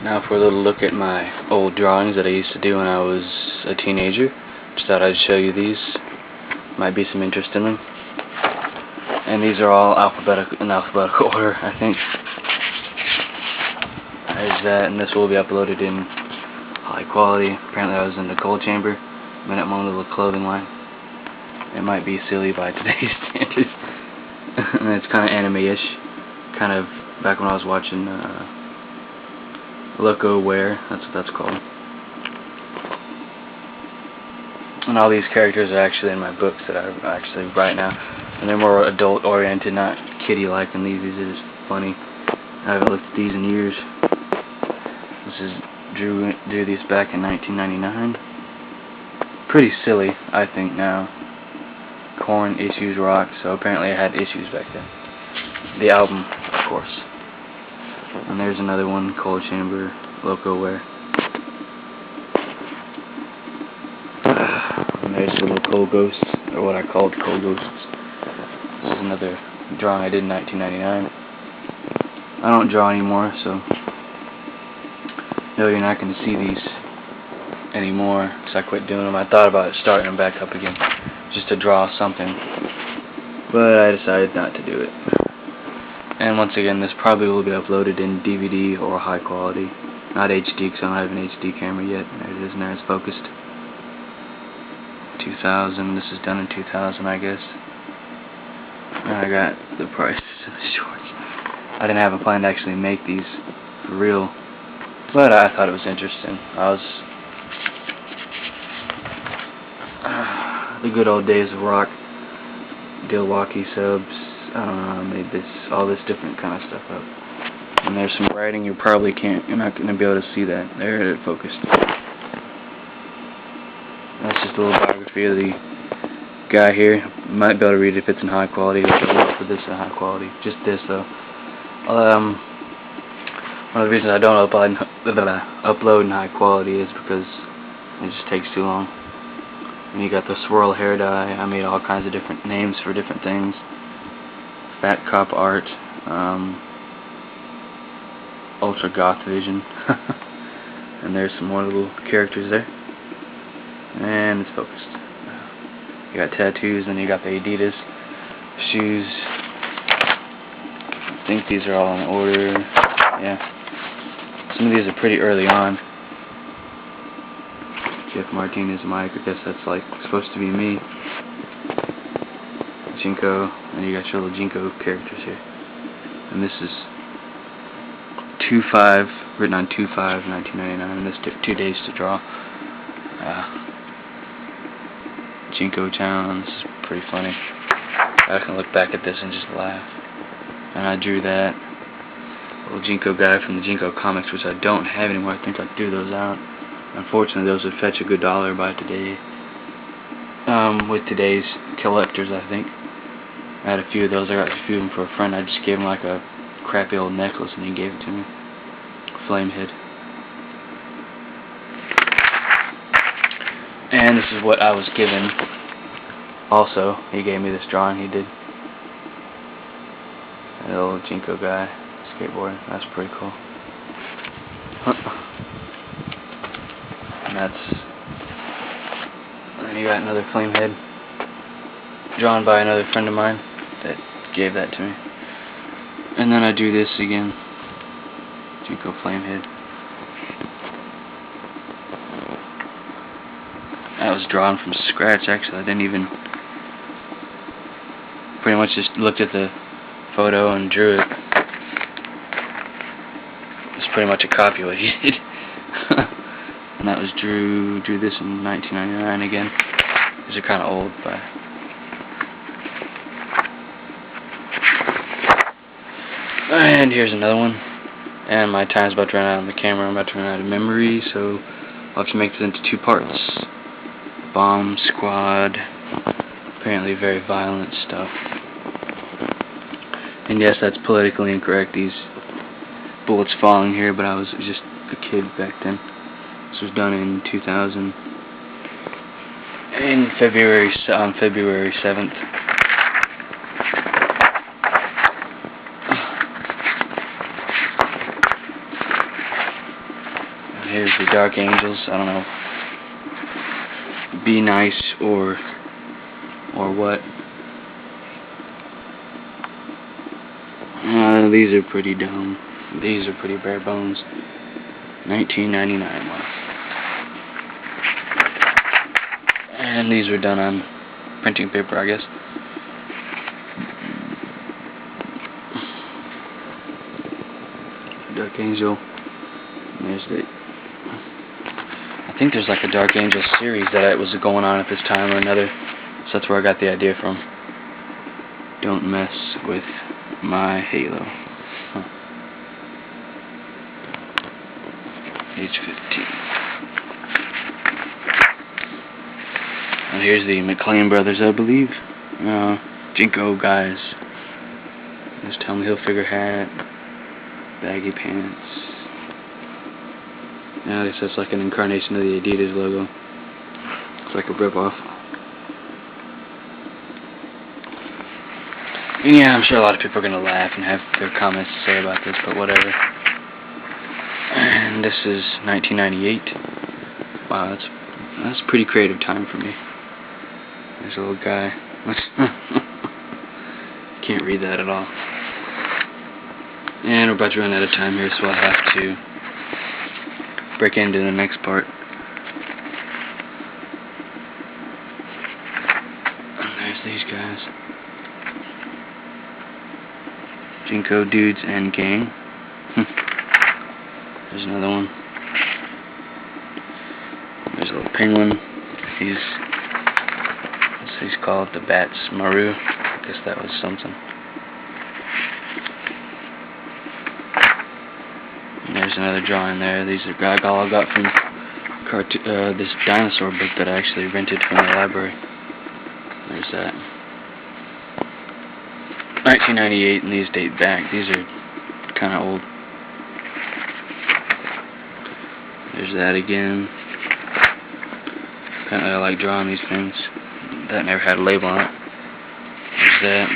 Now for a little look at my old drawings that I used to do when I was a teenager. Just thought I'd show you these. Might be some interest in them. And these are all in alphabetical order, I think. There's that, and this will be uploaded in high quality. Apparently I was in the Gold Chamber. I'm in at my own little clothing line. It might be silly by today's standards. And it's kind of anime-ish. Kind of back when I was watching Loco-Ware, that's what that's called. And all these characters are actually in my books that I actually write now. And they're more adult-oriented, not kiddie-like, and these are just funny. I haven't looked at these in years. Drew these back in 1999. Pretty silly, I think, now. Korn, Issues, Rock, so apparently I had Issues back then. The album, of course. And there's another one, Gold Chamber, Loco-Ware. And there's the little Cold Ghosts, or what I called Cold Ghosts. This is another drawing I did in 1999. I don't draw anymore, so no, you're not going to see these anymore, because I quit doing them. I thought about starting them back up again, just to draw something, but I decided not to do it. And once again, this probably will be uploaded in DVD or high quality, not HD, because I don't have an HD camera yet. There it is, and there it's focused. 2000, this is done in 2000, I guess. And I got the prices of the shorts. I didn't have a plan to actually make these for real, but I thought it was interesting. The good old days of rock, Dilwaukee subs, I don't know, I made all this different kind of stuff up. And there's some writing you're not going to be able to see that. There it focused. That's just a little biography of the guy here. You might be able to read it if it's in high quality. I'll look for this in high quality. Just this though. One of the reasons I don't upload in high quality is because it just takes too long. And you got the swirl hair dye. I made all kinds of different names for different things. Fat Cop Art, Ultra Goth Vision. And there's some more little characters there. And it's focused. You got tattoos, and you got the Adidas shoes. I think these are all in order. Yeah. Some of these are pretty early on. Jeff Martinez, Mike, I guess that's like supposed to be me. Jinko, and you got your little Jinko characters here. And this is 2/5, written on 2/5/1999, and this took 2 days to draw. Jinko Town, this is pretty funny. I can look back at this and just laugh. And I drew that little Jinko guy from the Jinko comics, which I don't have anymore. I think I threw those out. Unfortunately, those would fetch a good $1 by today. With today's collectors, I think. I had a few of those. I got a few of them for a friend. I just gave him like a crappy old necklace, and he gave it to me. Flamehead. And this is what I was given. Also, he gave me this drawing he did. That little Jinko guy, skateboarding. That's pretty cool. And you got another Flamehead, drawn by another friend of mine that gave that to me. And then I drew this again, Jinko Flamehead. That was drawn from scratch, actually. I didn't even, pretty much just looked at the photo and drew it. It's pretty much a copy of what he did. And that was drew this in 1999 again. These are kind of old, but and here's another one. And my time's about to run out on the camera. I'm about to run out of memory, so I'll have to make this into 2 parts. Bomb Squad. Apparently very violent stuff. And yes, that's politically incorrect. These bullets falling here, but I was just a kid back then. This was done in 2000. On February 7th. Here's the Dark Angels. I don't know. Be nice or what. These are pretty dumb. These are pretty bare bones. 1999 one. And these were done on printing paper, I guess. Dark Angel. There's the. I think there's like a Dark Angel series that was going on at this time or another. So that's where I got the idea from. Don't mess with my Halo. Huh. Age 15. And here's the McLean brothers, I believe. Jinko guys. This Tommy Hilfiger hat. Baggy pants. Now this is like an incarnation of the Adidas logo. It's like a rip-off. And yeah, I'm sure a lot of people are going to laugh and have their comments to say about this, but whatever. And this is 1998. Wow, that's a pretty creative time for me. There's a little guy. Can't read that at all. And we're about to run out of time here, so I'll have to break into the next part. And there's these guys. Jinko dudes and gang. There's another one. There's a little penguin. He's called the Bats Maru. I guess that was something. And there's another drawing there. These are all I got from this dinosaur book that I actually rented from the library. There's that. 1998, and these date back. These are kind of old. There's that again. Apparently I like drawing these things. That never had a label on it. There's that.